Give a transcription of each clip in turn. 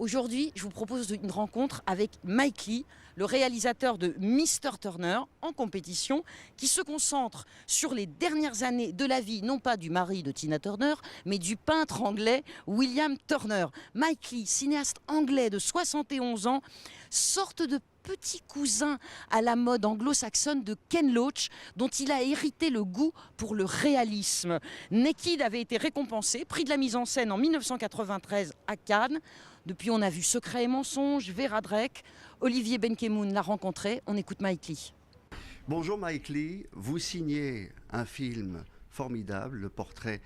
Aujourd'hui, je vous propose une rencontre avec Mike Leigh, le réalisateur de Mr. Turner en compétition, qui se concentre sur les dernières années de la vie, non pas du mari de Tina Turner, mais du peintre anglais William Turner. Mike Leigh, cinéaste anglais de 71 ans, sorte de petit cousin à la mode anglo-saxonne de Ken Loach, dont il a hérité le goût pour le réalisme. Naked avait été récompensé, prix de la mise en scène en 1993 à Cannes. Depuis, on a vu Secret et mensonge, Vera Drake. Olivier Benkemoun l'a rencontré. On écoute Mike Leigh. Bonjour Mike Leigh, vous signez un film formidable, le portrait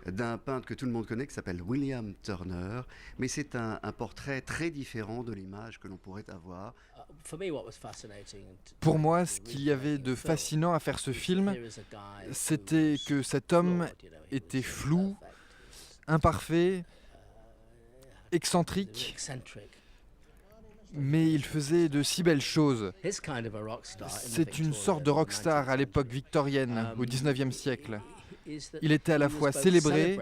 d'un peintre que tout le monde connaît qui s'appelle William Turner, mais c'est un portrait très différent de l'image que l'on pourrait avoir. Pour moi, ce qu'il y avait de fascinant à faire ce film, c'était que cet homme était flou, imparfait, excentrique, mais il faisait de si belles choses. C'est une sorte de rockstar à l'époque victorienne, au XIXe siècle. Il était à la fois célébré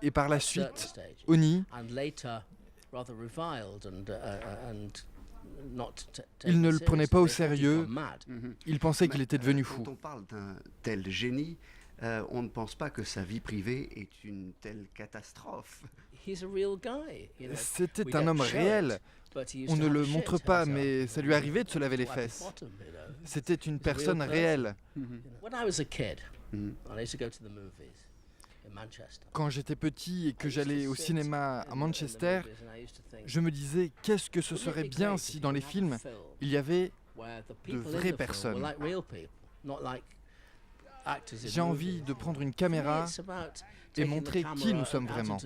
et par la suite honni. Il ne le prenait pas au sérieux, il pensait qu'il était devenu fou. Quand on parle d'un tel génie, on ne pense pas que sa vie privée est une telle catastrophe. C'était un homme réel. On ne le montre pas, mais ça lui arrivait de se laver les fesses. C'était une personne réelle. Quand j'étais petit et que j'allais au cinéma à Manchester, je me disais qu'est-ce que ce serait bien si dans les films, il y avait de vraies personnes. J'ai envie de prendre une caméra et montrer qui nous sommes vraiment.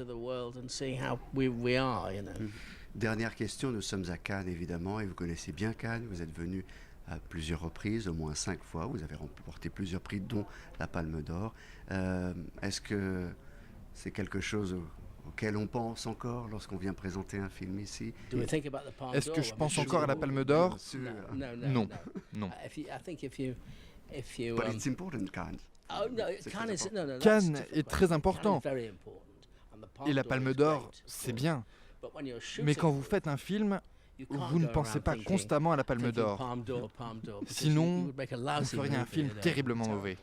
Dernière question, nous sommes à Cannes évidemment, et vous connaissez bien Cannes, vous êtes venu à plusieurs reprises, au moins 5 fois, vous avez remporté plusieurs prix, dont la Palme d'Or. Est-ce que c'est quelque chose auquel on pense encore lorsqu'on vient présenter un film ici? Est-ce que je pense encore à la Palme d'Or? Non, non. But it's important, Cannes. Cannes est très important. Et la Palme d'Or, c'est bien. Mais quand vous faites un film, vous ne pensez pas constamment à la Palme d'Or. Sinon, vous feriez un film terriblement mauvais.